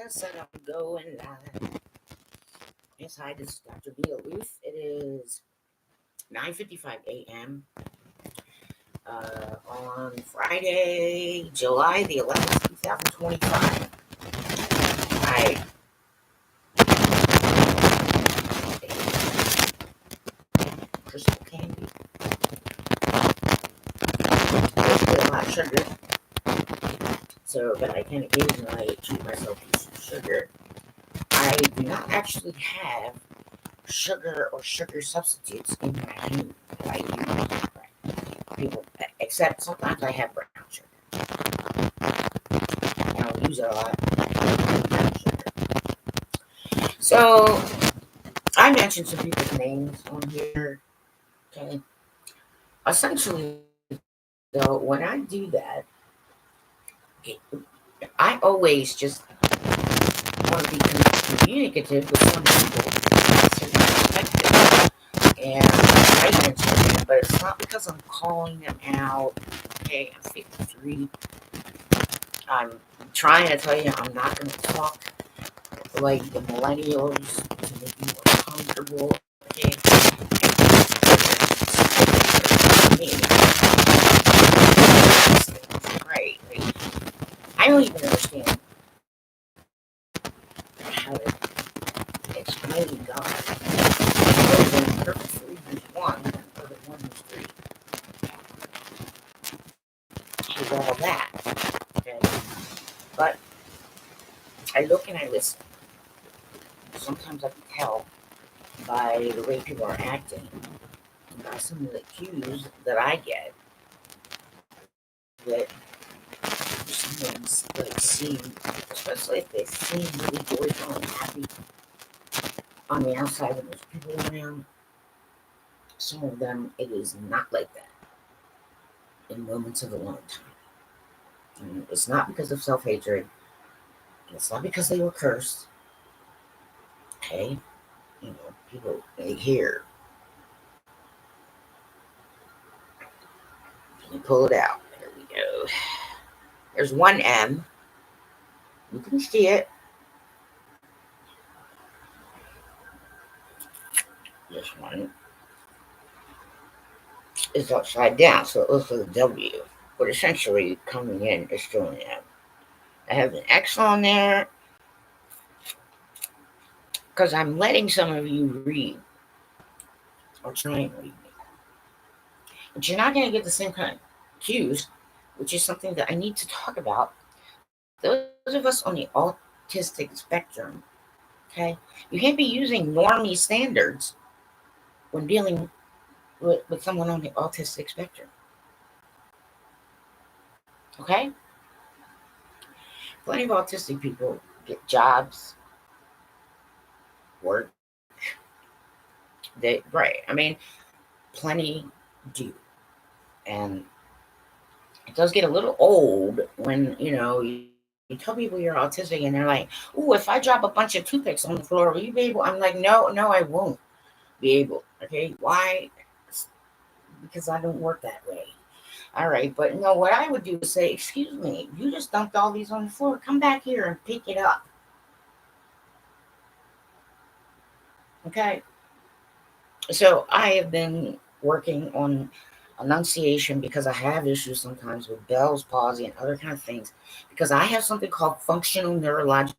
Yes, and I'm going live. Yes, hi, this is Dr. Lueth. It is 9:55 a.m. On Friday, July the 11th, 2025. I crystal candy. There's still a lot of sugar, so but I can occasionally treat myself to some sugar. I do not actually have sugar or sugar substitutes in my home that I use. People, except sometimes I have brown sugar. I don't use it a lot. Brown sugar. So I mentioned some people's names on here. Okay. Essentially, though, when I do that, it, I always just want to be communicative with some people from a certain perspective. And I mention them, but it's not because I'm calling them out. Okay, I'm 53. I'm trying to tell you I'm not going to talk like the millennials to make you more comfortable. Okay, right? Like, I don't even understand how to explain God. Other than perfect three who's one, and other one who's three. With all that, okay. But I look and I listen. Sometimes I can tell by the way people are acting, by some of the cues that I get that someone's like seem, especially if they seem really joyful and happy on the outside when there's people around. Some of them, it is not like that in moments of alone time. And it's not because of self hatred. It's not because they were cursed. Okay, people they hear. Let me pull it out. There we go. There's one M. You can see it. This one is upside down, so it looks like a W. But essentially, coming in is still an M. I have an X on there because I'm letting some of you read or try and read me. But you're not going to get the same kind of cues, which is something that I need to talk about. Those of us on the autistic spectrum, okay, you can't be using normie standards when dealing with someone on the autistic spectrum. Okay? Plenty of autistic people get jobs, work. Right. I mean, plenty do. And it does get a little old when, you tell people you're autistic and they're like, "Ooh, if I drop a bunch of toothpicks on the floor, will you be able?" I'm like, no, I won't be able. Okay. Why? Because I don't work that way. All right. But no, what I would do is say, "Excuse me, you just dumped all these on the floor. Come back here and pick it up." Okay. So I have been working on enunciation because I have issues sometimes with Bell's palsy and other kind of things because I have something called functional neurological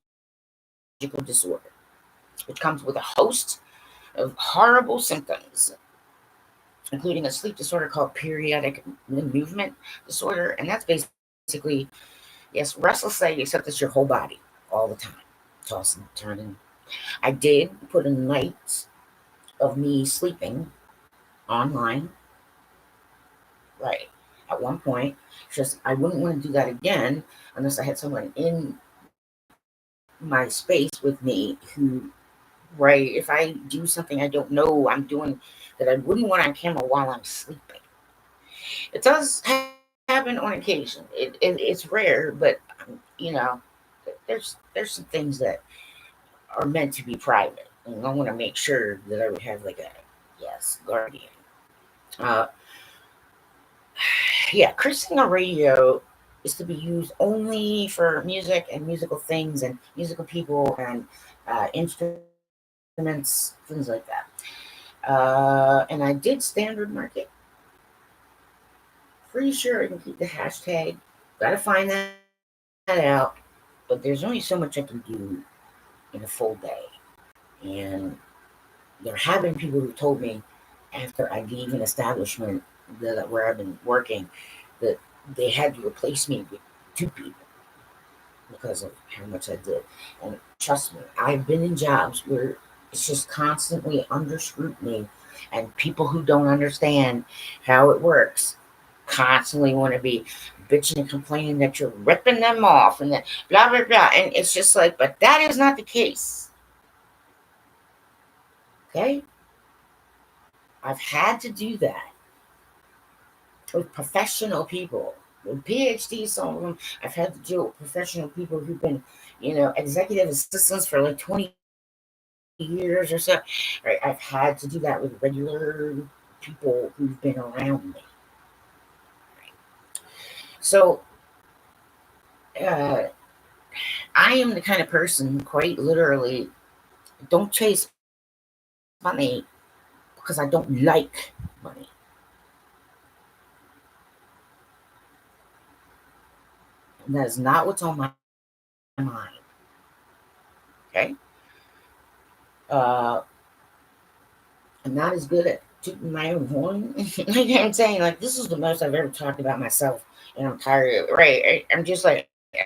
disorder, which comes with a host of horrible symptoms, including a sleep disorder called periodic movement disorder. And that's basically, yes, restless leg, except it's your whole body all the time, tossing, turning. I did put a night of me sleeping online, right, at one point. Just I wouldn't want to do that again unless I had someone in my space with me who, right, if I do something I don't know I'm doing that I wouldn't want on camera while I'm sleeping. It does happen on occasion. It's rare, but there's some things that are meant to be private, and I want to make sure that I would have like a, yes, guardian. Uh, yeah, Creasesinger Radio. is to be used only for music and musical things and musical people and instruments, things like that. And I did standard market. Pretty sure I can keep the hashtag. Gotta find that out. But there's only so much I can do in a full day. And there have been people who told me after I leave an establishment where I've been working that they had to replace me with two people because of how much I did. And trust me, I've been in jobs where it's just constantly under scrutiny, and people who don't understand how it works constantly want to be bitching and complaining that you're ripping them off and that blah blah blah. And it's just like, but that is not the case. Okay? I've had to do that with professional people, with PhDs, some of them. I've had to deal with professional people who've been, executive assistants for like 20 years or so. Right? I've had to do that with regular people who've been around me. So uh, I am the kind of person, quite literally, don't chase money because I don't like money. And that is not what's on my mind. Okay? Uh, I'm not as good at tooting my own horn. Like I'm saying, like this is the most I've ever talked about myself, and I'm tired of it. Right? I'm just like, yeah.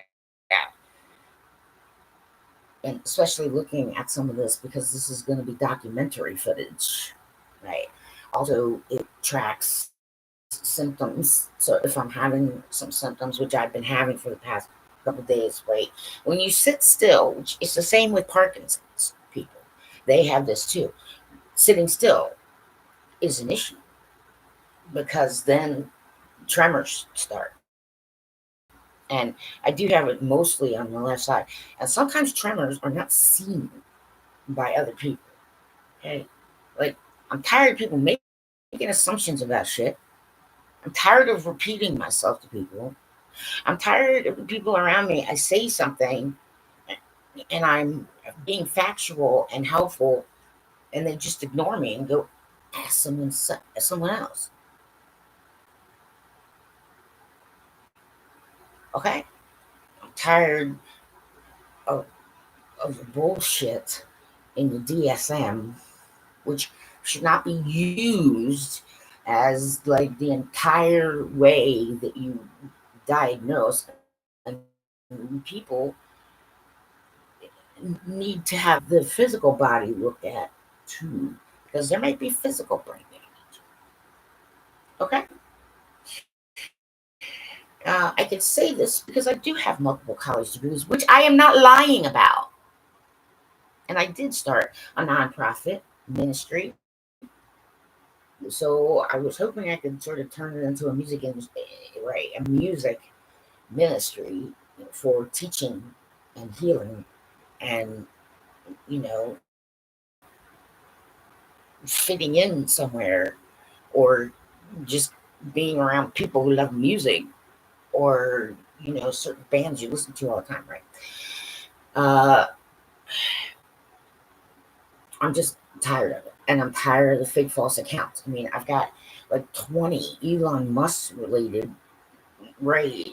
And especially looking at some of this because this is going to be documentary footage, right? Also, it tracks symptoms. So if I'm having some symptoms, which I've been having for the past couple of days, right? When you sit still, which it's the same with Parkinson's people, they have this too. Sitting still is an issue because then tremors start. And I do have it mostly on the left side. And sometimes tremors are not seen by other people. Okay. Like, I'm tired of people making assumptions about shit. I'm tired of repeating myself to people. I'm tired of the people around me. I say something and I'm being factual and helpful, and they just ignore me and go ask someone else. Okay. I'm tired of, of the bullshit in the DSM, which should not be used as like the entire way that you diagnose. And people need to have the physical body looked at too, because there might be physical brain damage. Okay. I can say this because I do have multiple college degrees, which I am not lying about. And I did start a nonprofit ministry. So I was hoping I could sort of turn it into a right, a music ministry for teaching and healing and, you know, fitting in somewhere or just being around people who love music or, certain bands you listen to all the time, right? Uh, I'm just tired of it. And I'm tired of the fake false accounts. I mean, I've got like 20 Elon Musk related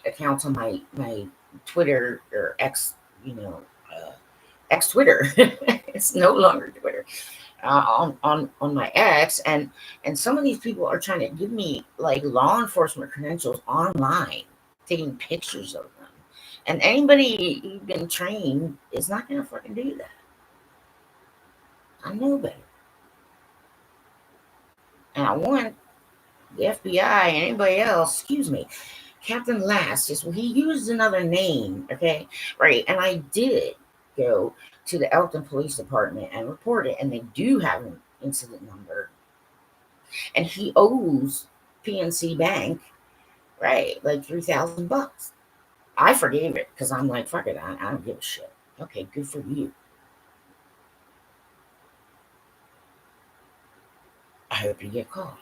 accounts on my Twitter or X, you know, X Twitter. It's no longer Twitter. On my X, and some of these people are trying to give me like law enforcement credentials online, taking pictures of them. And anybody who's been trained is not gonna fucking do that. I know better. And I want the FBI and anybody else, excuse me, Captain Last is he used another name, okay? Right. And I did go to the Elkton Police Department and report it, and they do have an incident number. And he owes PNC Bank, right, like $3,000. I forgave it because I'm like, fuck it, I don't give a shit. Okay, good for you. I hope you get caught.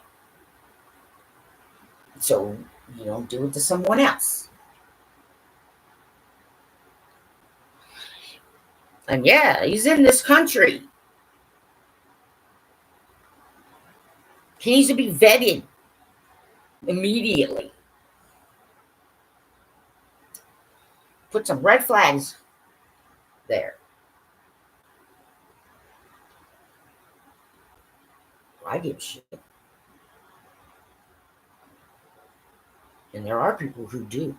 So you don't do it to someone else. And yeah, he's in this country. He needs to be vetted immediately. Put some red flags there. I give a shit. And there are people who do.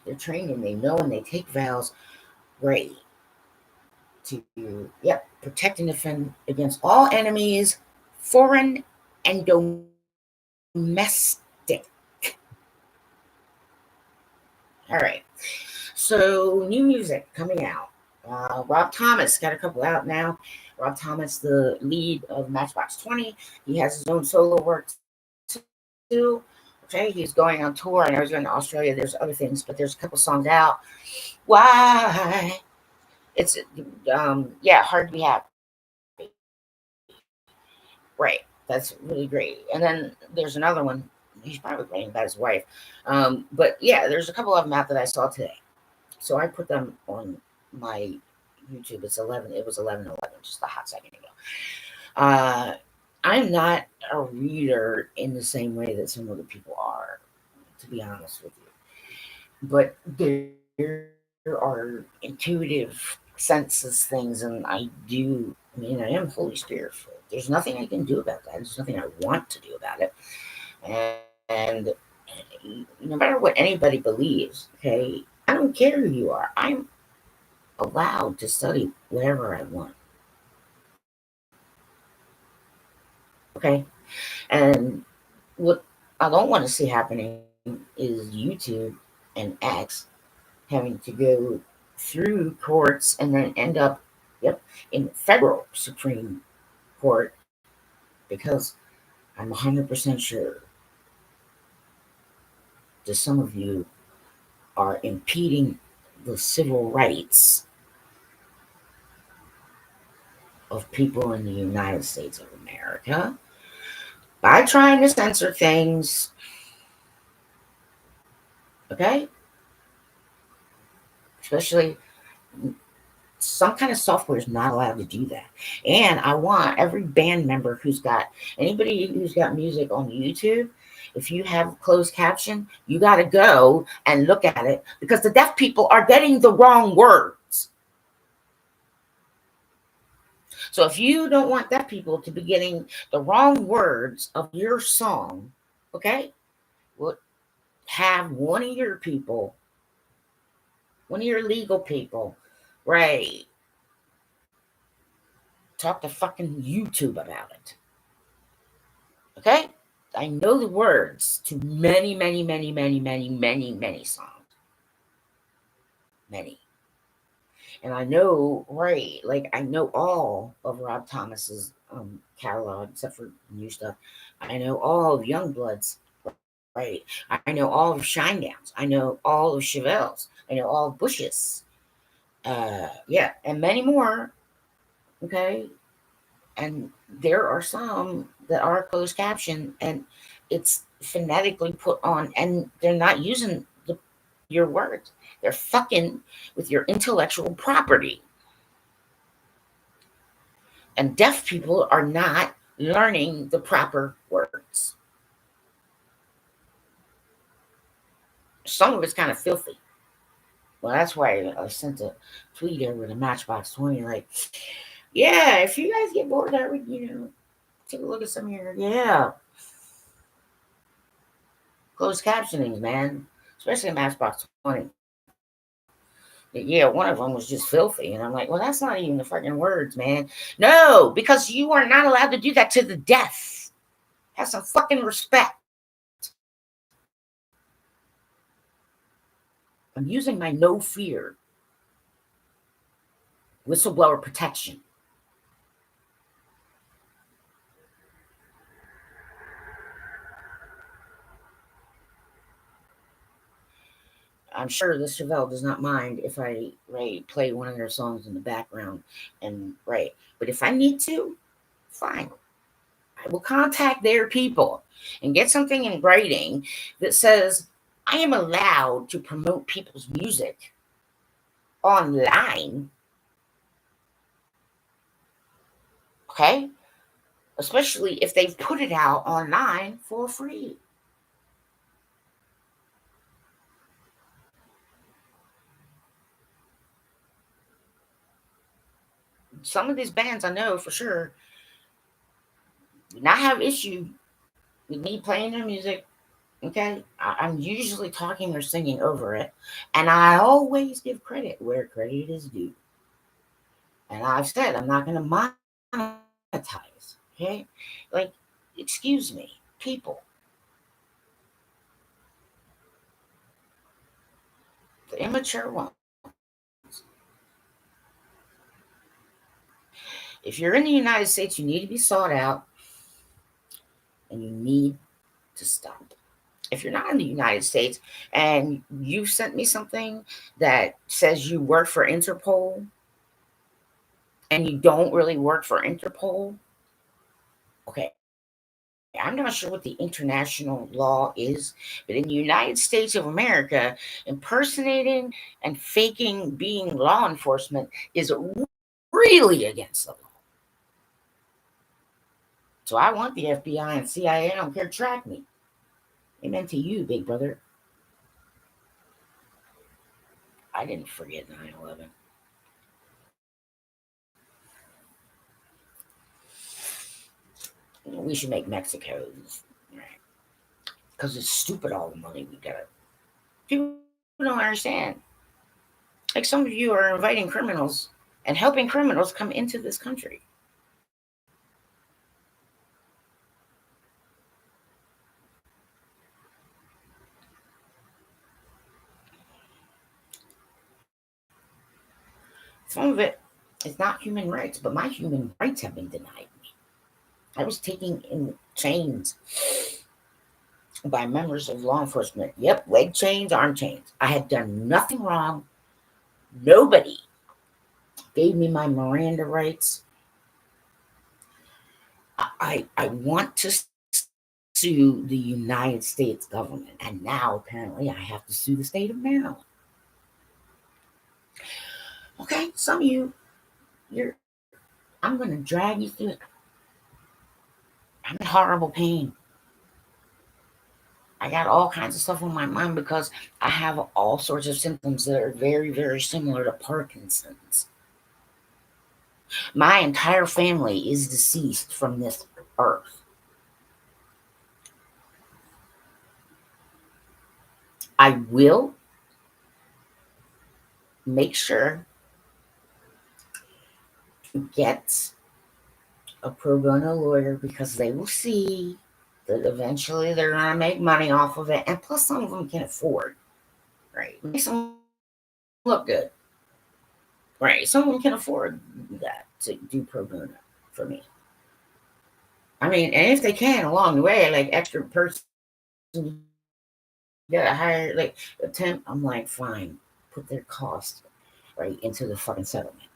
They're trained and they know and they take vows, great, to, yep, protect and defend against all enemies, foreign and domestic. All right. So, new music coming out. Rob Thomas got a couple out now. Rob Thomas, the lead of Matchbox 20, he has his own solo work too. Okay, he's going on tour. I know he's going to Australia. There's other things, but there's a couple songs out. Why? It's yeah, hard to be happy. Right. That's really great. And then there's another one. He's probably writing about his wife. But yeah, there's a couple of them out that I saw today. So I put them on my YouTube. It's 11. It was 11:11, just a hot second ago. I'm not a reader in the same way that some other people are, to be honest with you. But there are intuitive senses things, and I mean, I am fully spiritual. There's nothing I can do about that. There's nothing I want to do about it. And no matter what anybody believes, okay, I don't care who you are. I'm allowed to study whatever I want. Okay? And what I don't want to see happening is YouTube and X having to go through courts and then end up, yep, in federal Supreme Court, because I'm 100% sure that some of you are impeding the civil rights of people in the United States of America by trying to censor things. Okay? Especially some kind of software is not allowed to do that. And I want every band member anybody who's got music on YouTube, if you have closed caption, you got to go and look at it, because the deaf people are getting the wrong words. So if you don't want deaf people to be getting the wrong words of your song, okay, well, have one of your legal people, right, talk to fucking YouTube about it. Okay? I know the words to many, many, many, many, many, many, many songs. Many. And I know, right, like I know all of Rob Thomas's catalog, except for new stuff. I know all of Youngblood's, right? I know all of Shinedown's. I know all of Chevelle's. I know all of Bush's. Yeah, and many more. Okay? And there are some that are closed caption, and it's phonetically put on, and they're not using your words. They're fucking with your intellectual property. And deaf people are not learning the proper words. Some of it's kind of filthy. Well, that's why I sent a tweet over to Matchbox 20, like, yeah, if you guys get bored, I would, take a look at some of your, closed captionings, man. Especially in Matchbox 20. Yeah, one of them was just filthy. And I'm like, well, that's not even the fucking words, man. No, because you are not allowed to do that to the deaf. Have some fucking respect. I'm using my no fear whistleblower protection. I'm sure the Chevelle does not mind if I play one of their songs in the background and but if I need to, fine. I will contact their people and get something in writing that says I am allowed to promote people's music online Okay? Especially if they've put it out online for free. Some of these bands I know for sure do not have issue with me playing their music. Okay? I'm usually talking or singing over it. And I always give credit where credit is due. And I've said I'm not going to monetize. Okay? Like, excuse me, people. The immature ones. If you're in the United States, you need to be sought out and you need to stop. If you're not in the United States and you sent me something that says you work for Interpol and you don't really work for Interpol, okay, I'm not sure what the international law is, but in the United States of America, impersonating and faking being law enforcement is really against the law. So I want the FBI and CIA, I don't care, track me. Amen to you, big brother. I didn't forget 9/11. We should make Mexico, right? Because it's stupid all the money we got. People don't understand. Like some of you are inviting criminals and helping criminals come into this country. Some of it is not human rights, but my human rights have been denied me. I was taken in chains by members of law enforcement. Yep, leg chains, arm chains. I had done nothing wrong. Nobody gave me my Miranda rights. I want to sue the United States government, and now apparently I have to sue the state of Maryland. Okay, some of you, I'm going to drag you through it. I'm in horrible pain. I got all kinds of stuff on my mind because I have all sorts of symptoms that are very, very similar to Parkinson's. My entire family is deceased from this earth. I will make sure to get a pro bono lawyer because they will see that eventually they're going to make money off of it. And plus, some of them can afford, right? Makes them look good, right? Some of them can afford that to do pro bono for me. I mean, and if they can along the way, like extra person, get a higher, like a temp, I'm like, fine, put their cost right into the fucking settlement.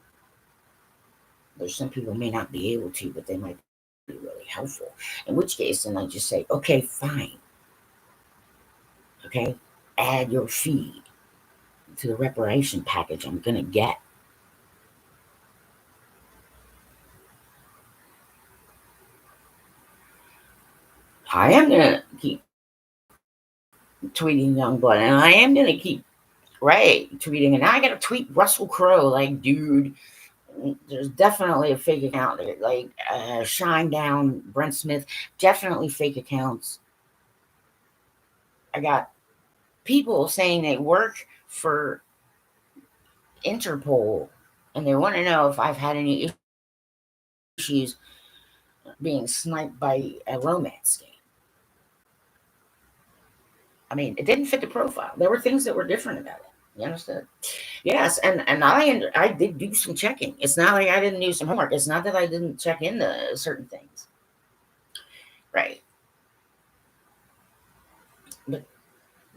There's some people may not be able to, but they might be really helpful. In which case, then I just say, okay, fine. Okay, add your fee to the reparation package I'm gonna get. I am gonna keep tweeting Youngblood, and I am gonna keep tweeting, and I gotta tweet Russell Crowe, like, dude, there's definitely a fake account there, like Shine Down, Brent Smith, definitely fake accounts. I got people saying they work for Interpol, and they want to know if I've had any issues being sniped by a romance game. I mean, it didn't fit the profile. There were things that were different about it. You understand? Yes, and I did do some checking. It's not like I didn't do some homework. It's not that I didn't check into certain things. Right. But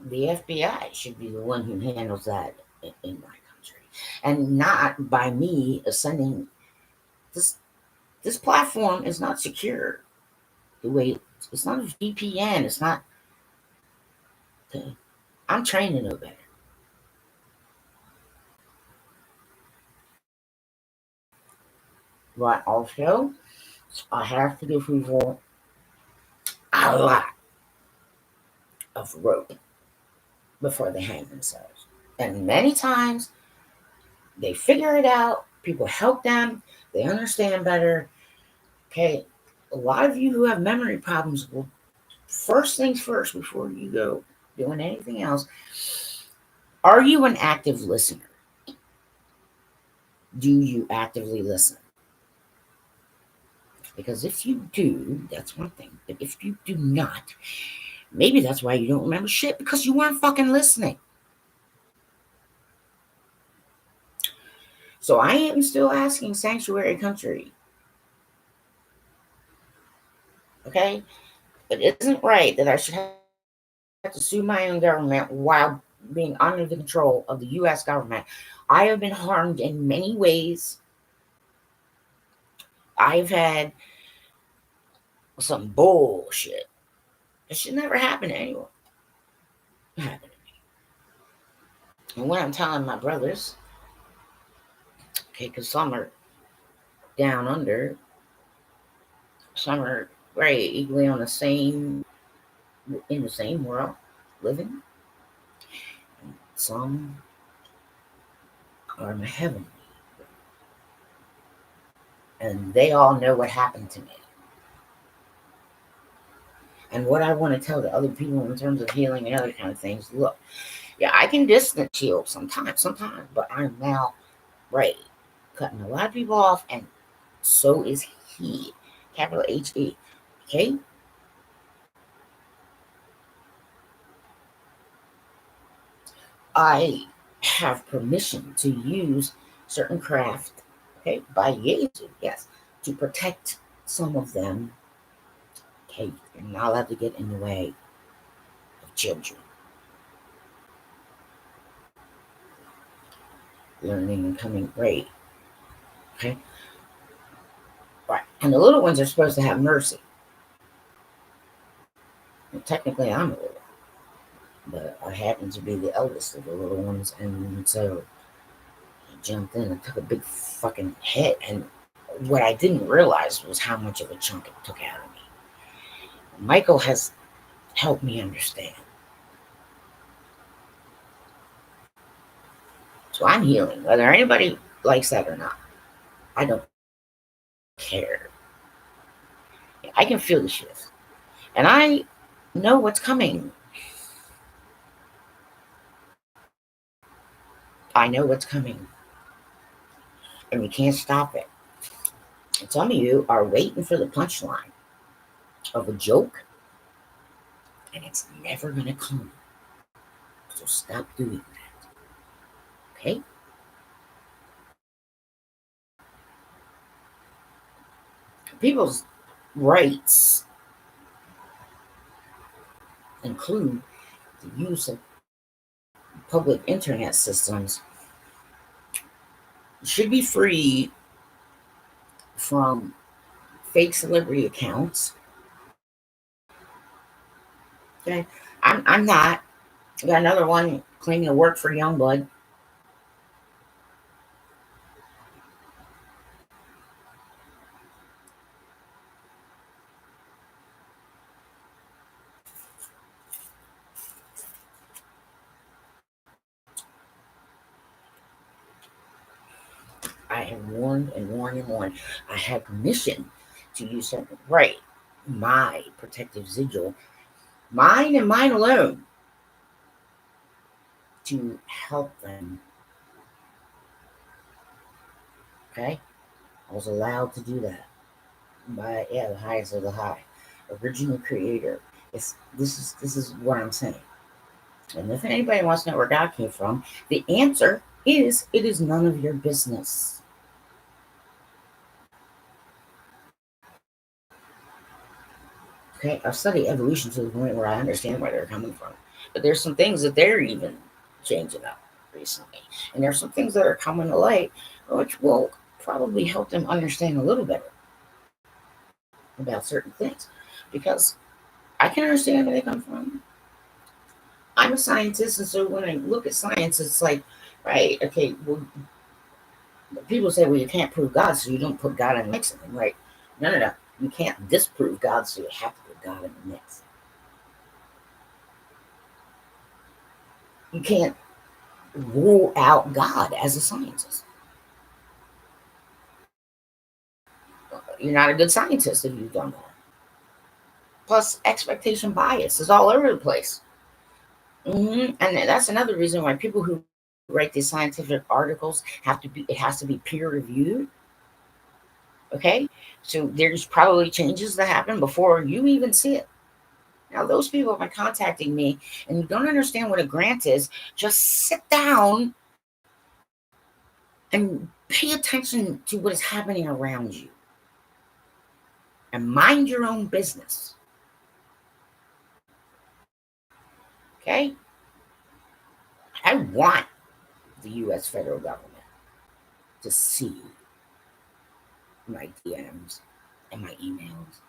the FBI should be the one who handles that in my country. And not by me ascending this this platform is not secure the way it's not a VPN. It's not I'm trained to know better. But also I have to give people a lot of rope before they hang themselves. And many times they figure it out, people help them, they understand better. Okay, a lot of you who have memory problems will, first things first, before you go doing anything else, are you an active listener? Do you actively listen? Because if you do, that's one thing. But if you do not, maybe that's why you don't remember shit, because you weren't fucking listening. So I am still asking Sanctuary Country. Okay? It isn't right that I should have to sue my own government while being under the control of the US government. I have been harmed in many ways. I've had some bullshit. It should never happen to anyone. It happened to me. And when I'm telling my brothers, okay, because some are down under, some are right equally on the same, in the same world, living. Some are in the heavenly, and they all know what happened to me. And what I want to tell the other people in terms of healing and other kind of things, look, yeah, I can distance heal sometimes, but I'm now, right, cutting a lot of people off, and so is he, capital H-E, okay? I have permission to use certain craft, okay, by Yesu, yes, to protect some of them. Okay, you're not allowed to get in the way of children learning and coming right. Okay, right, and the little ones are supposed to have mercy. And technically, I'm a little, but I happen to be the eldest of the little ones, and so I jumped in and took a big fucking hit. And what I didn't realize was how much of a chunk it took out of me. Michael has helped me understand. So I'm healing, whether anybody likes that or not. I don't care. I can feel the shift. And I know what's coming. I know what's coming. And we can't stop it. And some of you are waiting for the punchline of a joke, and it's never going to come. So stop doing that. Okay? People's rights include the use of public internet systems, should be free from fake celebrity accounts. Okay? I'm not. I got another one claiming to work for Youngblood. I have warned and warned and warned. I have permission to use certain, right, my protective sigil, mine and mine alone, to help them. Okay? I was allowed to do that by, yeah, the highest of the high. Original creator. This is what I'm saying. And if anybody wants to know where God came from, the answer is it is none of your business. Okay, I've studied evolution to the point where I understand where they're coming from. But there's some things that they're even changing up recently. And there's some things that are coming to light which will probably help them understand a little better about certain things. Because I can understand where they come from. I'm a scientist, and so when I look at science, it's like, right, okay, well, people say, well, you can't prove God, so you don't put God in the mix. Right? No, no, no. You can't disprove God, so you have to put God in the mix. You can't rule out God as a scientist. You're not a good scientist if you've done that. Plus, expectation bias is all over the place. And that's another reason why people who write these scientific articles it has to be peer reviewed. Okay, so there's probably changes that happen before you even see it. Now, those people have been contacting me and you don't understand what a grant is, just sit down and pay attention to what is happening around you and mind your own business. Okay? I want the US federal government to see my DMs and my emails.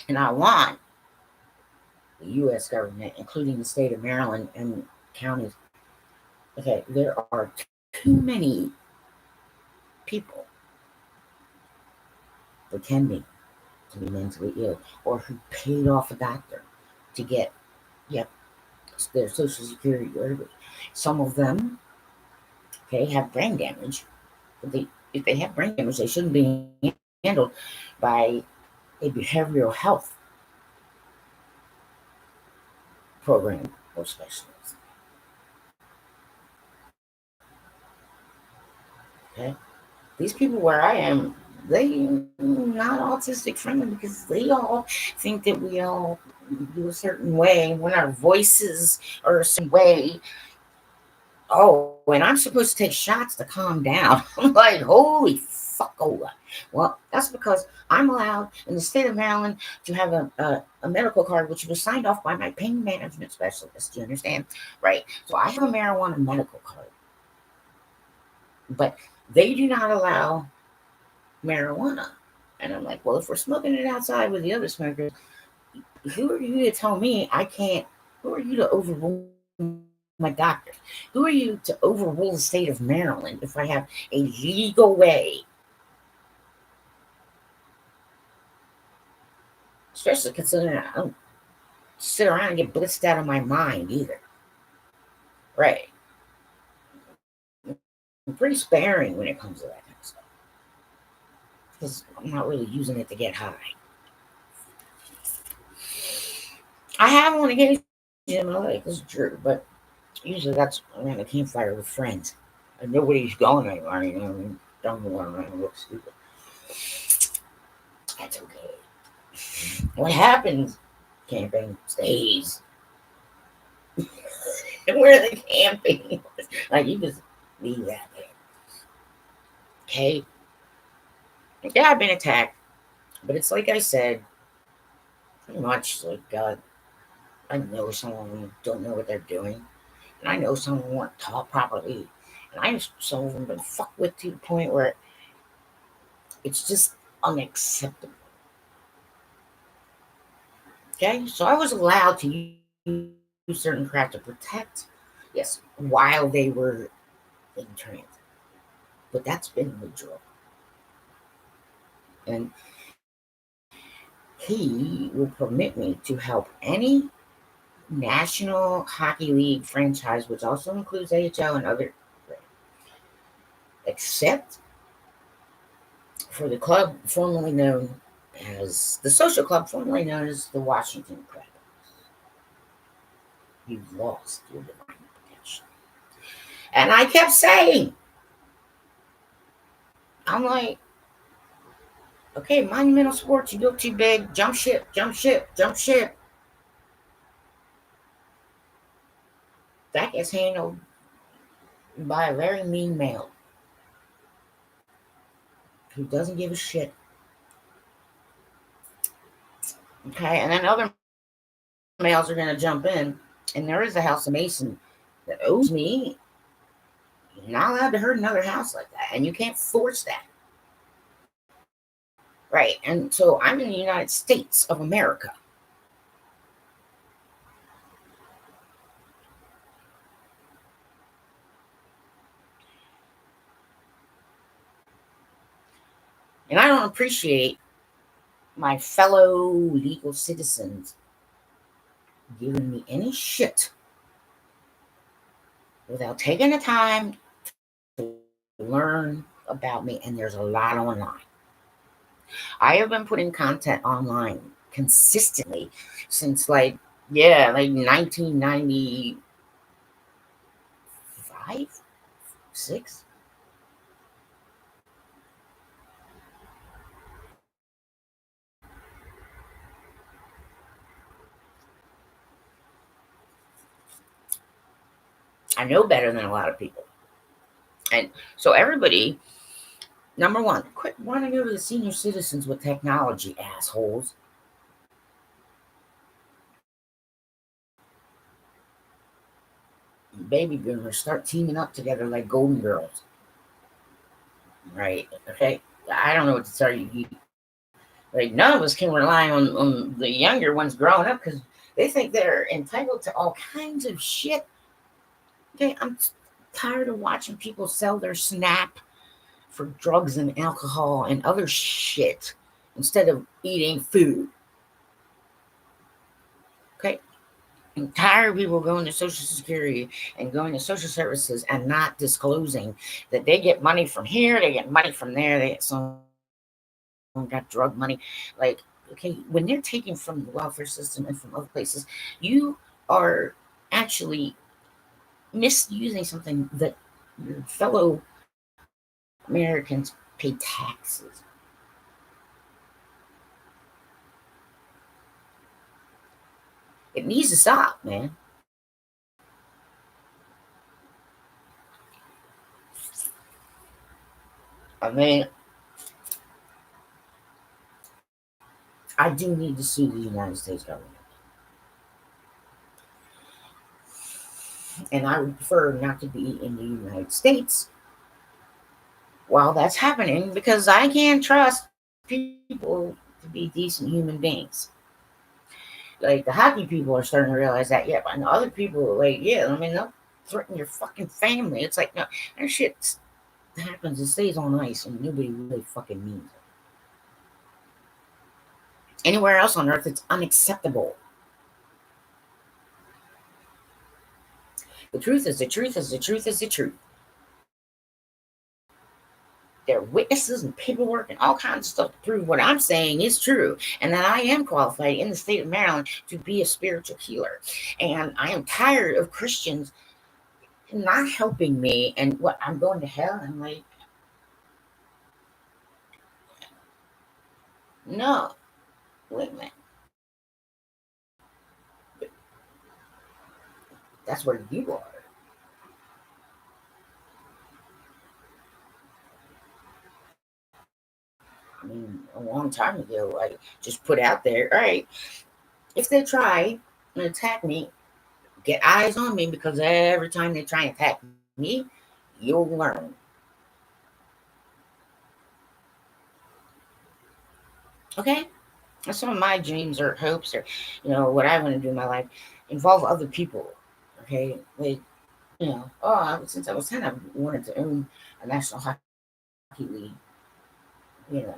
And I want the US government, including the state of Maryland and counties. Okay, there are too many people pretending to be mentally ill or who paid off a doctor to get, yep, their social security. Some of them, okay, have brain damage. But if they have brain damage, they shouldn't be handled by a behavioral health program or specialist. Okay, these people where I am, they not autistic friendly because they all think that we all do a certain way when our voices are a certain way. Oh, and I'm supposed to take shots to calm down. I'm like, holy fuck, well, that's because I'm allowed in the state of Maryland to have a medical card, which was signed off by my pain management specialist. Do you understand? Right. So I have a marijuana medical card, but they do not allow marijuana. And I'm like, well, if we're smoking it outside with the other smokers, who are you to tell me I can't? Who are you to overrule my doctor? Who are you to overrule the state of Maryland if I have a legal way? Especially considering I don't sit around and get blitzed out of my mind either. Right. I'm pretty sparing when it comes to that kind of stuff. Because I'm not really using it to get high. I have on occasion in my life, this is true, but usually that's around a campfire with friends. And nobody's going anywhere, you know, I mean, don't go around and look stupid. That's okay. What happens camping stays. And where the camping like you just leave that there. Okay. Yeah, I've been attacked. But it's like I said, pretty much like God, I know some of them don't know what they're doing. And I know some of them weren't taught properly. And I know some of them been fucked with to the point where it's just unacceptable. Okay? So I was allowed to use certain craft to protect, yes, while they were in transit. But that's been withdrawn. And he will permit me to help any National Hockey League franchise, which also includes AHL and other, except for the club formerly known as the social club formerly known as the Washington Crab. You've lost your divine protection. And I kept saying, I'm like, okay, monumental sports, you built too big, jump ship, jump ship, jump ship. That gets handled by a very mean male who doesn't give a shit. Okay, and then other males are going to jump in, and there is a house of Mason that owes me. You're not allowed to hurt another house like that, and you can't force that. Right, and so I'm in the United States of America. And I don't appreciate my fellow legal citizens giving me any shit without taking the time to learn about me. And there's a lot online. I have been putting content online consistently since like 1995, 6. I know better than a lot of people. And so everybody, number one, quit running over the senior citizens with technology, assholes. Baby boomers start teaming up together like golden girls. Right? Okay? I don't know what to tell you. Like, none of us can rely on the younger ones growing up because they think they're entitled to all kinds of shit. Okay? I'm tired of watching people sell their snap for drugs and alcohol and other shit instead of eating food. Okay? I'm tired of people going to Social Security and going to social services and not disclosing that they get money from here, they get money from there, they get some got drug money. Like, okay, when they're taking from the welfare system and from other places, you are actually misusing something that your fellow Americans pay taxes. It needs to stop, man. I mean, I do need to sue the United States government. And I would prefer not to be in the United States while that's happening because I can't trust people to be decent human beings. Like, the hockey people are starting to realize that, yeah, but other people are like, yeah, I mean, they'll threaten your fucking family. It's like, no, that shit happens, it stays on ice, and nobody really fucking means it. Anywhere else on earth, it's unacceptable. The truth is the truth is the truth is the truth. There are witnesses and paperwork and all kinds of stuff to prove what I'm saying is true, and that I am qualified in the state of Maryland to be a spiritual healer. And I am tired of Christians not helping me, and what, I'm going to hell. I'm like, no, wait a minute. That's where you are. I mean, a long time ago, I just put out there, all right, if they try and attack me, get eyes on me, because every time they try and attack me, you'll learn. Okay? Some of my dreams or hopes or, what I want to do in my life involve other people. Okay? Like, since I was 10, I wanted to own a National Hockey League, you know,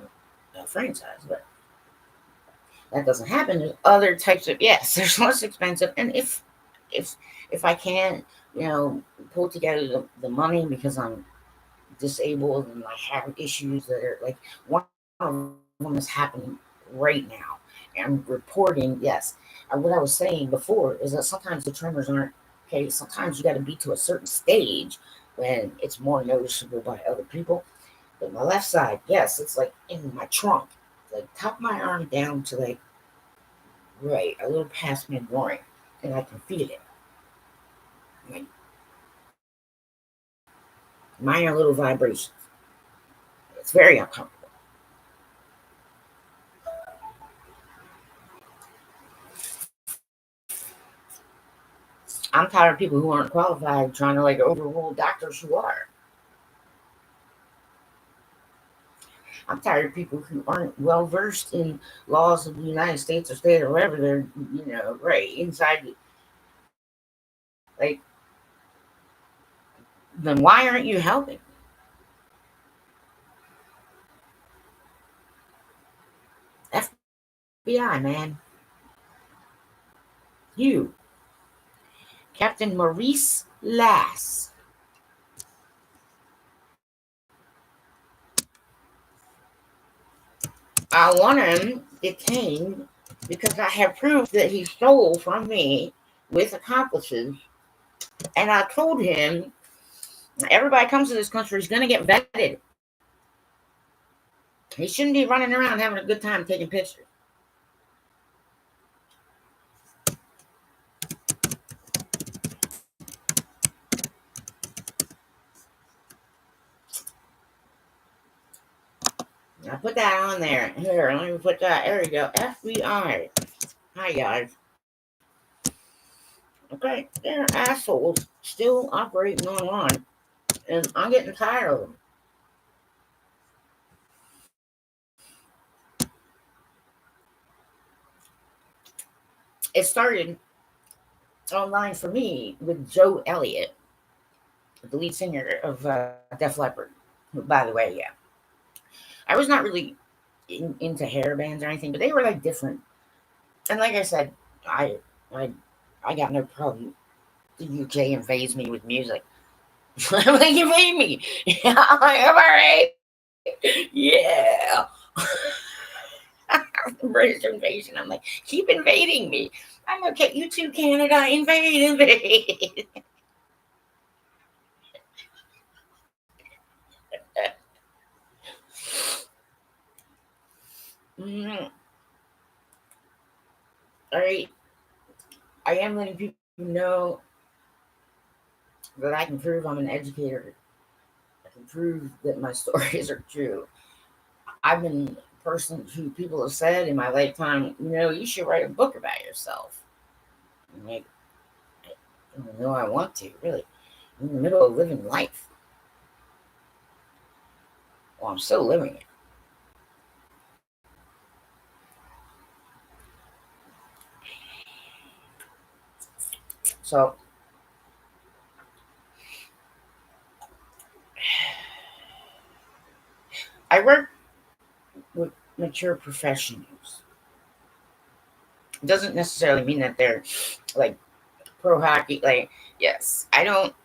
franchise. But that doesn't happen. There's other types of, yes, there's less expensive. And if if I can, pull together the money because I'm disabled and I have issues that are like, one of them is happening right now. And I'm reporting, yes. What I was saying before is that sometimes the tremors aren't okay. Sometimes you got to be to a certain stage when it's more noticeable by other people. But my left side, yes, it's like in my trunk, like top of my arm down to like right, a little past mid groin, and I can feel it. Like minor little vibrations. It's very uncomfortable. I'm tired of people who aren't qualified trying to like overrule doctors who are. I'm tired of people who aren't well versed in laws of the United States or state or wherever they're, right inside. Like, then why aren't you helping? FBI, man. You, Captain Maurice Lass. I want him detained because I have proof that he stole from me with accomplices. And I told him everybody comes to this country is going to get vetted. He shouldn't be running around having a good time taking pictures. I put that on there. Here, let me put that. There you go. FBI. Hi, guys. Okay, they're assholes still operating online, and I'm getting tired of them. It started online for me with Joe Elliott, the lead singer of Def Leppard. By the way, yeah, I was not really into hair bands or anything, but they were like different. And like I said, I I I got no problem. The UK invades me with music. I'm like, invade me. Yeah, I'm like, all right. Yeah. British invasion. I'm like, keep invading me. I'm okay. You too, Canada. Invade, invade. Mm, all right. I am letting people know that I can prove I'm an educator. I can prove that my stories are true. I've been a person who people have said in my lifetime, you should write a book about yourself. I'm like, I don't know I want to, really. I'm in the middle of living life. Well, I'm still living it. So I work with mature professionals. It doesn't necessarily mean that they're like pro hockey. Like, yes, I don't.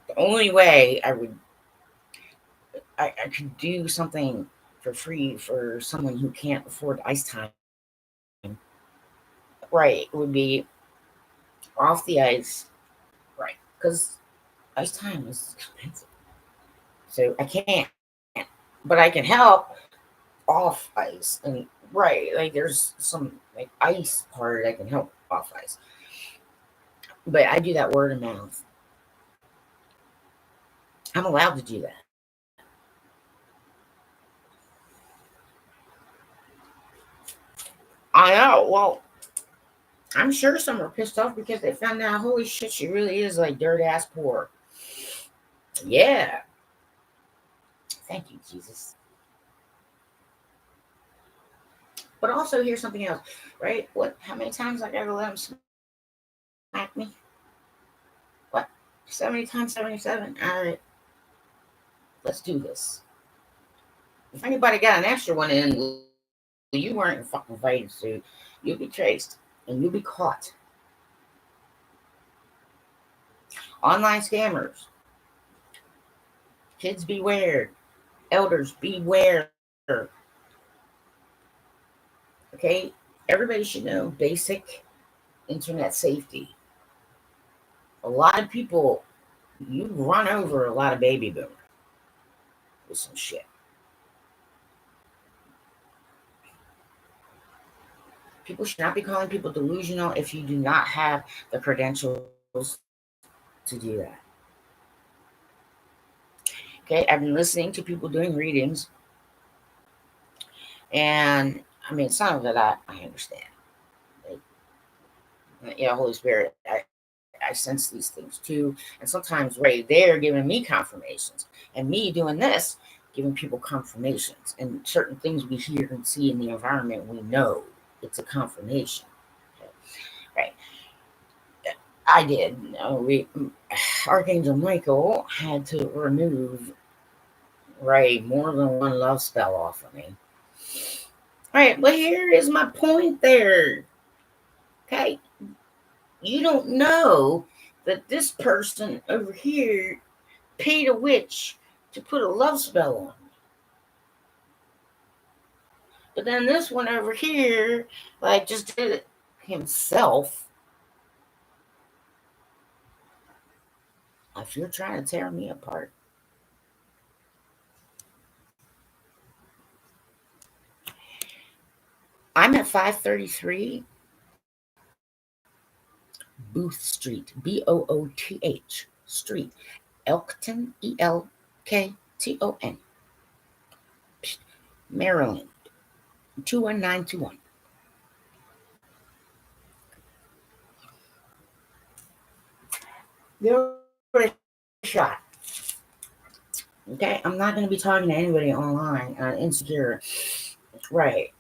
The only way I could do something for free for someone who can't afford ice time, right, would be off the ice, right? Because ice time is expensive. So I can't, but I can help off ice. And right, like there's some like ice part I can help off ice. But I do that word of mouth. I'm allowed to do that. I know. Well, I'm sure some are pissed off because they found out, holy shit, she really is like dirt ass poor. Yeah. Thank you, Jesus. But also, here's something else, right? What? How many times I gotta let them smack me? What? 70 times 77? All right, let's do this. If anybody got an extra one in, you weren't in fucking fighting suit, you'll be traced and you'll be caught. Online scammers. Kids beware. Elders beware. Okay? Everybody should know basic internet safety. A lot of people, you run over a lot of baby boomers with some shit. People should not be calling people delusional if you do not have the credentials to do that. Okay, I've been listening to people doing readings, and I mean, some of it I understand. Like, Holy Spirit, I sense these things too. And sometimes right there giving me confirmations, and me doing this, giving people confirmations. And certain things we hear and see in the environment, we know it's a confirmation. Okay, right. I did. Archangel Michael had to remove, right, more than one love spell off of me. All right, but here is my point there. Okay, you don't know that this person over here paid a witch to put a love spell on me. But then this one over here, like, just did it himself. If you're trying to tear me apart, I'm at 533 Booth Street, Booth Street, Elkton, Elkton, Maryland, 21921. Give it a shot. Okay, I'm not going to be talking to anybody online insecure. Right.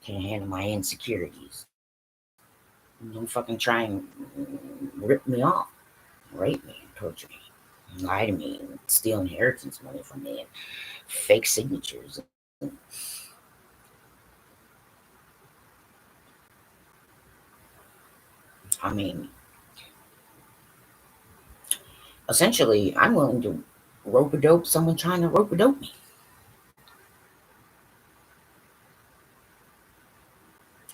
Can't handle my insecurities. Don't fucking try and rip me off, rape me, torture me, lie to me, and steal inheritance money from me, and fake signatures. I mean, essentially, I'm willing to rope a dope someone trying to rope a dope me.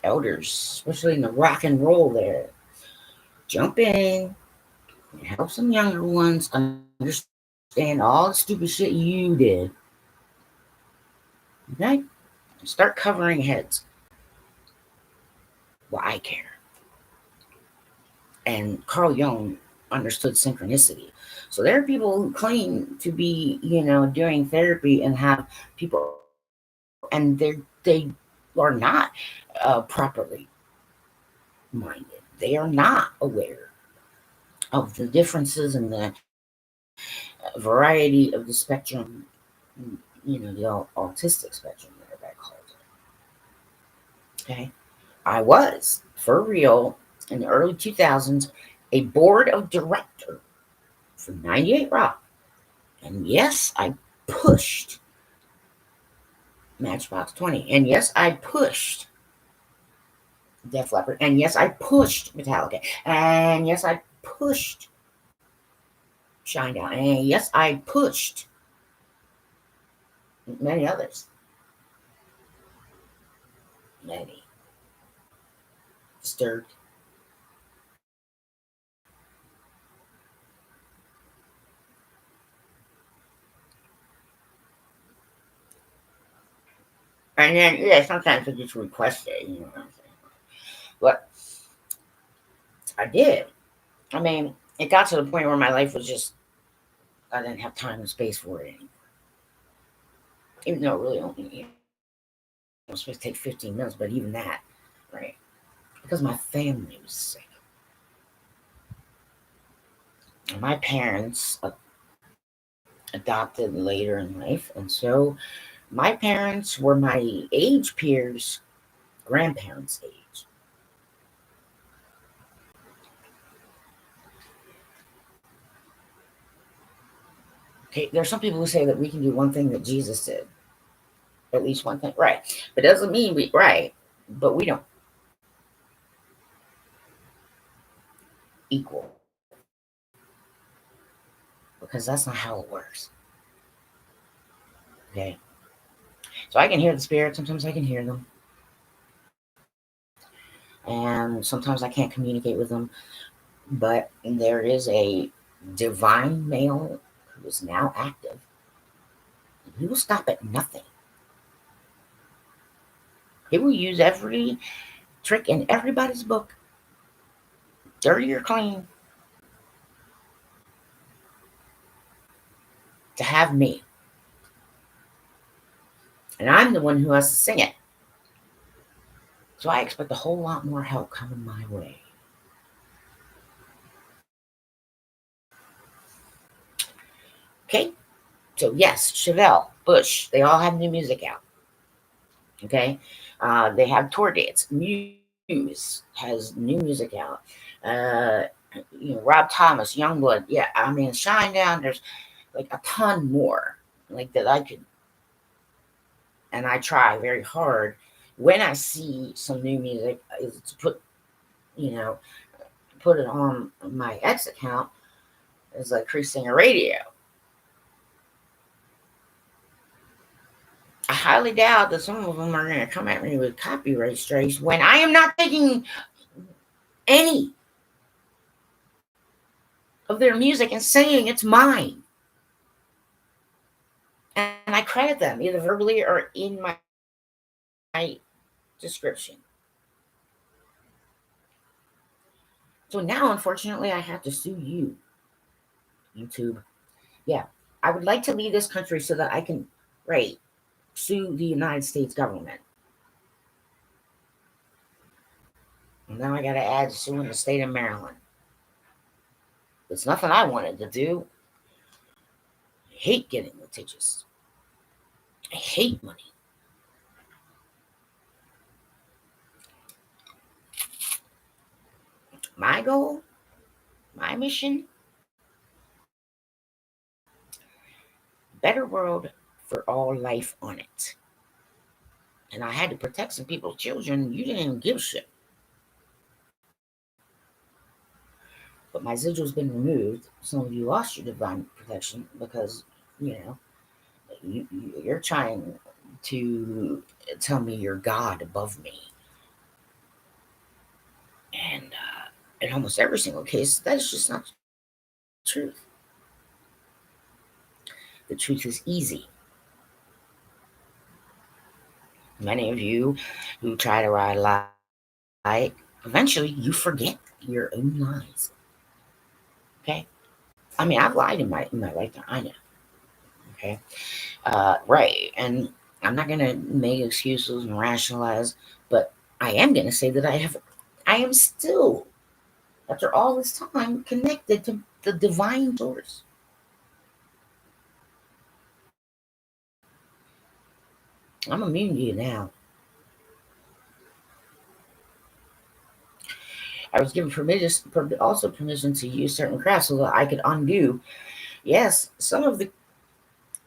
Elders, especially in the rock and roll there, jump in and help some younger ones understand all the stupid shit you did. Okay? Start covering heads. Well, I care. And Carl Jung understood synchronicity. So there are people who claim to be, doing therapy and have people, and they are not properly minded. They are not aware of the differences in the variety of the spectrum, the autistic spectrum, whatever I call it. Okay, I was for real in the early 2000s a board of director for 98 Rock. And yes, I pushed Matchbox 20. And yes, I pushed Def Leppard. And yes, I pushed Metallica. And yes, I pushed Shinedown. And yes, I pushed many others. Many. Disturbed. And then, yeah, sometimes I just request it, you know what I'm saying? But I did. I mean, it got to the point where my life was just, I didn't have time and space for it anymore. Even though it really only, it was supposed to take 15 minutes, but even that, right? Because my family was sick. My parents adopted later in life, and so my parents were my age peers' grandparents' age. Okay, there are some people who say that we can do one thing that Jesus did, at least one thing, right? But it doesn't mean we right, but we don't equal because that's not how it works. Okay, so I can hear the spirit. Sometimes I can hear them, and sometimes I can't communicate with them. But there is a divine male who is now active. He will stop at nothing. He will use every trick in everybody's book, dirty or clean, to have me. And I'm the one who has to sing it. So I expect a whole lot more help coming my way. Okay? So, yes, Chevelle, Bush, they all have new music out. Okay? They have tour dates. Muse has new music out. Uh, Rob Thomas, Youngblood. Yeah, I mean, Shinedown, there's like a ton more like that I could and I try very hard when I see some new music is to put, you know, put it on my X account as like Creasesinger Radio. I highly doubt that some of them are going to come at me with copyright strikes when I am not taking any of their music and saying it's mine. And I credit them either verbally or in my description. So now, unfortunately, I have to sue you, YouTube. Yeah, I would like to leave this country so that I can, right, sue the United States government. And now I got to add suing the state of Maryland. It's nothing I wanted to do. I hate getting litigious. I hate money. My goal, my mission, better world for all life on it. And I had to protect some people's children. You didn't even give a shit. But my residual's been removed. Some of you lost your divine protection because, you're trying to tell me you're God above me. And in almost every single case, that's just not the truth. The truth is easy. Many of you who try to ride lie, eventually you forget your own lies. Okay? I mean, I've lied in my lifetime. I know. Okay? Right. And I'm not going to make excuses and rationalize, but I am going to say that I am still, after all this time, connected to the divine source. I'm immune to you now. I was given permission to use certain crafts so that I could undo, yes, some of the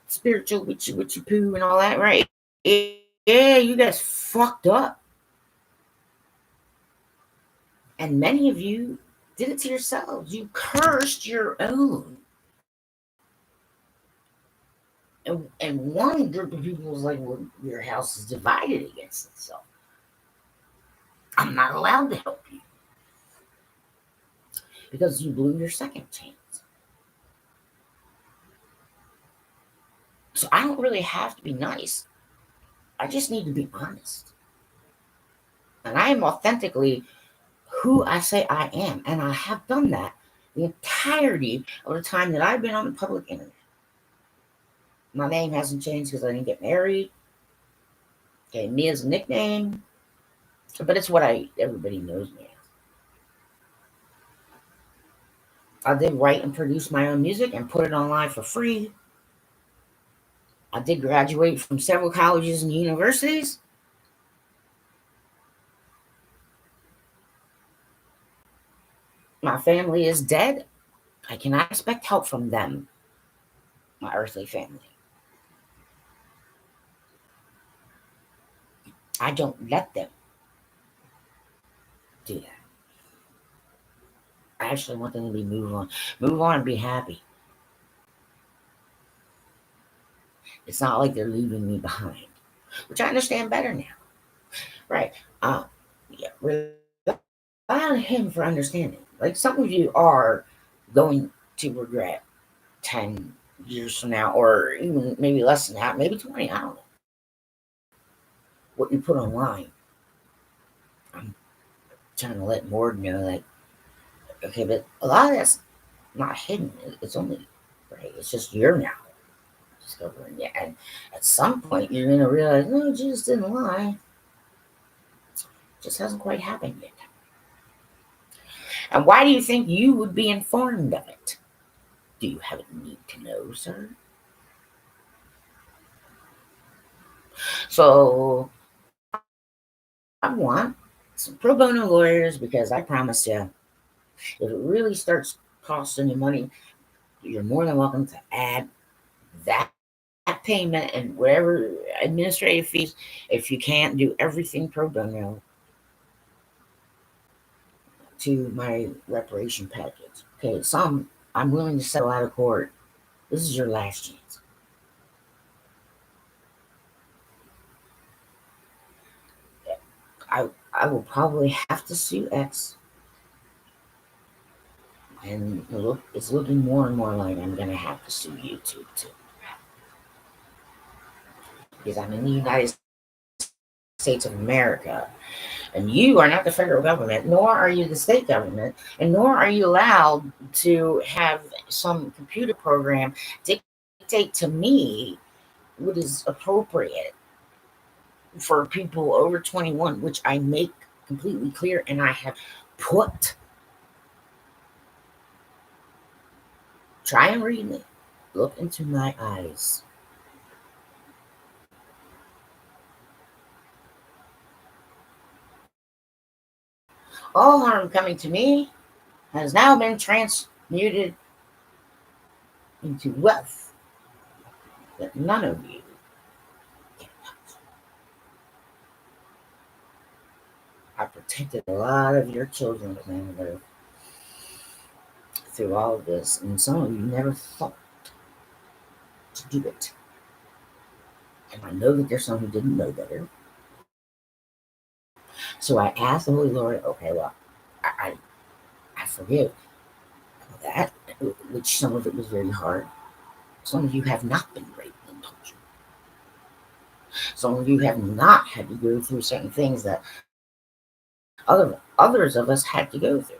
spiritual witchy poo and all that, right? Yeah, you guys fucked up. And many of you did it to yourselves. You cursed your own. And one group of people was like, well, your house is divided against itself. I'm not allowed to help you. Because you blew your second chance. So I don't really have to be nice. I just need to be honest. And I am authentically who I say I am. And I have done that the entirety of the time that I've been on the public internet. My name hasn't changed because I didn't get married. Okay, me as a nickname. But it's what everybody knows me as. I did write and produce my own music and put it online for free. I did graduate from several colleges and universities. My family is dead. I cannot expect help from them, my earthly family. I don't let them do that. I actually want them to move on and be happy. It's not like they're leaving me behind, which I understand better now. Right. Yeah, rely on him for understanding. Like some of you are going to regret 10 years from now, or even maybe less than that, maybe 20, I don't know. What you put online. I'm trying to let Mord know, like, okay, but a lot of that's not hidden. It's only, right, it's just you're now discovering it. And at some point, you're going to realize, no, Jesus didn't lie. It just hasn't quite happened yet. And why do you think you would be informed of it? Do you have a need to know, sir? So I want some pro bono lawyers because I promise you, if it really starts costing you money, you're more than welcome to add that payment and whatever administrative fees, if you can't do everything pro bono, to my reparation package. Okay, some I'm willing to settle out of court. This is your last chance. I will probably have to sue X, and it's looking more and more like I'm gonna have to sue YouTube too, because I'm in the United States of America, and you are not the federal government, nor are you the state government, and nor are you allowed to have some computer program dictate to me what is appropriate for people over 21, which I make completely clear, and I have put. Try and read me. Look into my eyes. All harm coming to me has now been transmuted into wealth that none of you can touch. I protected a lot of your children, planet Earth, through all of this, and some of you never thought to do it. And I know that there's some who didn't know better. So I asked the Holy Lord, okay, well, I forgive that, which some of it was very hard. Some of you have not been raped and tortured. Some of you have not had to go through certain things that others of us had to go through.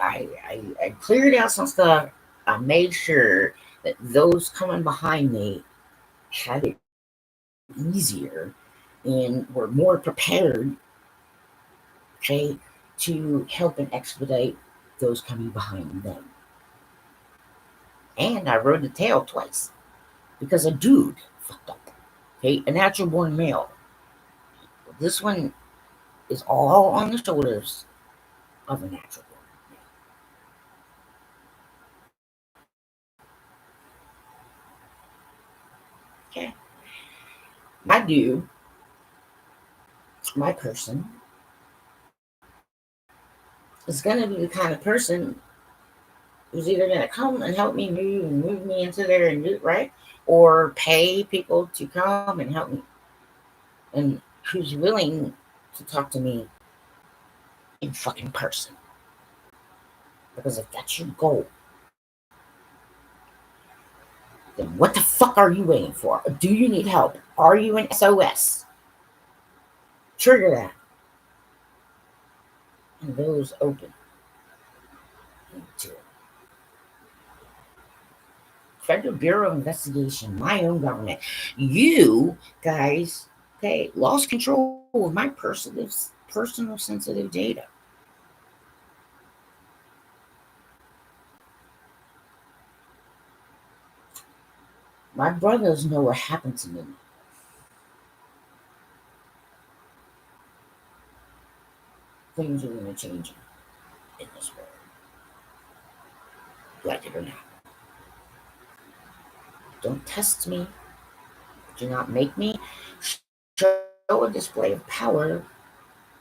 I cleared out some stuff. I made sure that those coming behind me had it easier and were more prepared, okay, to help and expedite those coming behind them. And I rode the tail twice because a dude fucked up. Okay, a natural born male. This one is all on the shoulders of a natural born male. Okay. My dude, my person, is going to be the kind of person who's either going to come and help me move me into there and do it right, or pay people to come and help me, and who's willing to talk to me in fucking person. Because if that's your goal, then what the fuck are you waiting for? Do you need help? Are you an SOS? Trigger that. And those open to it. Federal Bureau of Investigation, my own government. You guys, okay, lost control of my personal sensitive data. My brothers know what happened to me. Things are going to change in this world. Like it or not. Don't test me. Do not make me show a display of power,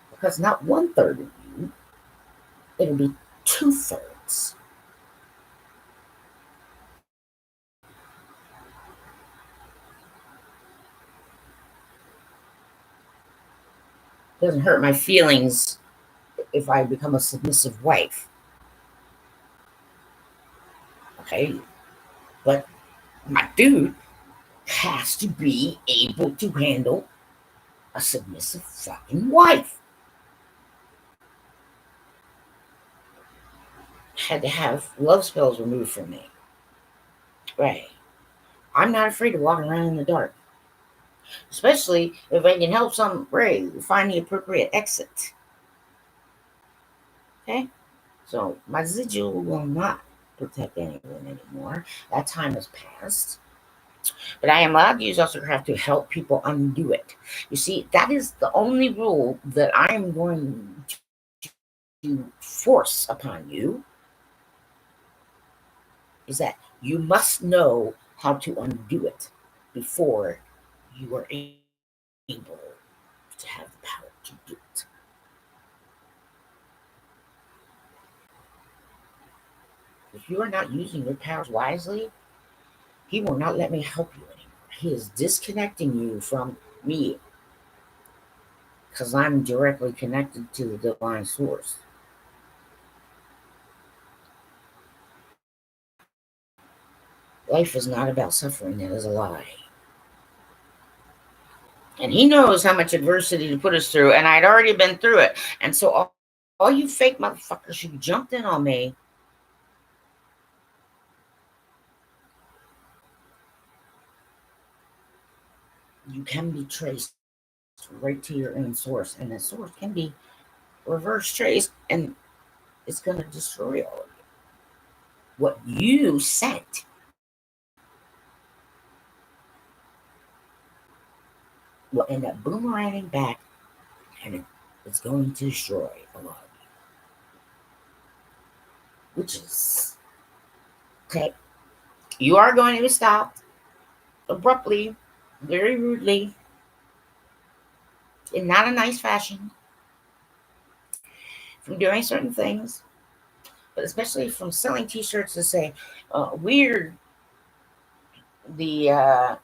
because not 1/3 of you, it'll be 2/3. It doesn't hurt my feelings if I become a submissive wife. Okay? But my dude has to be able to handle a submissive fucking wife. Had to have love spells removed from me. Right. I'm not afraid to walk around in the dark. Especially if I can help some Ray find the appropriate exit. Okay? So my sigil will not protect anyone anymore. That time has passed. But I am allowed to use Ostracraft to help people undo it. You see, that is the only rule that I am going to force upon you, is that you must know how to undo it. before you are able to have the power to do it. If you are not using your powers wisely, He will not let me help you anymore. He is disconnecting you from me because I'm directly connected to the divine source. Life is not about suffering. That is a lie. And He knows how much adversity to put us through, and I'd already been through it. And so all you fake motherfuckers who jumped in on me, you can be traced right to your own source, and that source can be reverse traced, and it's going to destroy all of you. What you sent will end up boomeranging back, and it's going to destroy a lot of you. Which is okay. You are going to be stopped abruptly, very rudely, in not a nice fashion, from doing certain things, but especially from selling T-shirts that say, "We're the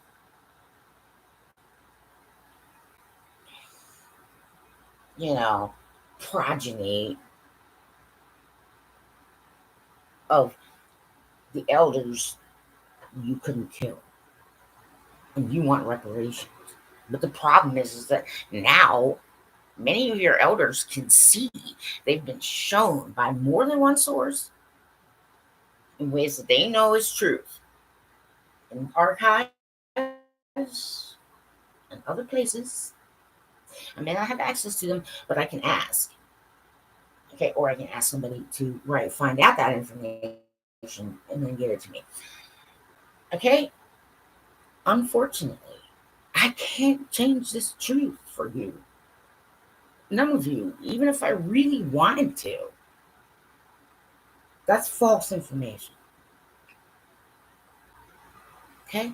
you know progeny of the elders you couldn't kill, and you want reparations." But the problem is that now many of your elders can see, they've been shown by more than one source in ways that they know is truth, in archives and other places. I may not have access to them, but I can ask. Okay, or I can ask somebody to find out that information and then give it to me. Okay, unfortunately, I can't change this truth for you. None of you, even if I really wanted to. That's false information. Okay?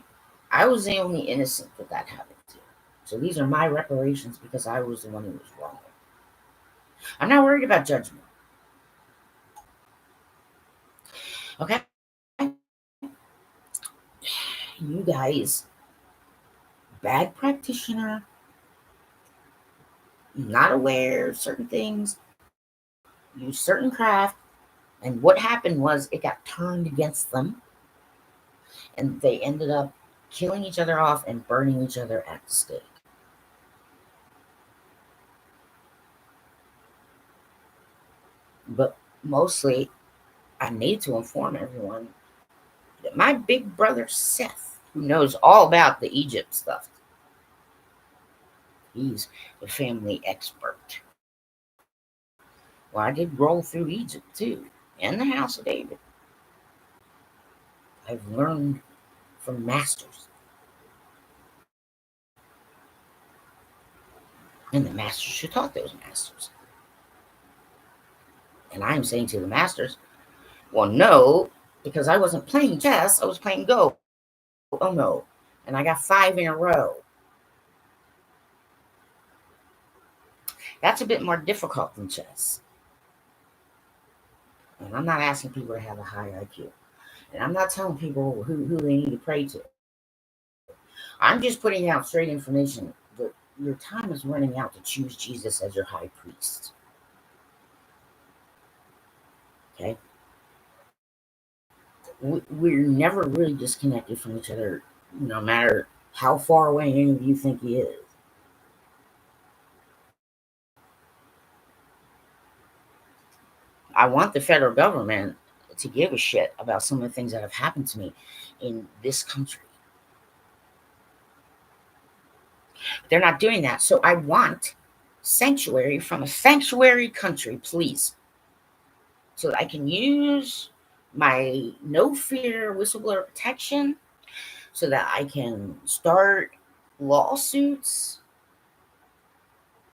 I was the only innocent that happened to. So these are my reparations because I was the one who was wrong. I'm not worried about judgment. Okay? You guys, bad practitioner, not aware of certain things, use certain craft, and what happened was it got turned against them, and they ended up killing each other off and burning each other at the stake. But mostly, I need to inform everyone that my big brother Seth, who knows all about the Egypt stuff, he's the family expert. Well, I did roll through Egypt too, and the house of David. I've learned from masters. And the masters who taught those masters. And I'm saying to the masters, well, no, because I wasn't playing chess, I was playing Go. Oh no. And I got 5 in a row. That's a bit more difficult than chess. And I'm not asking people to have a high IQ. And I'm not telling people who they need to pray to. I'm just putting out straight information that your time is running out to choose Jesus as your high priest. Okay? We're never really disconnected from each other, no matter how far away any of you think he is. I want the federal government to give a shit about some of the things that have happened to me in this country. They're not doing that. So I want sanctuary from a sanctuary country, please, so that I can use my no fear whistleblower protection, so that I can start lawsuits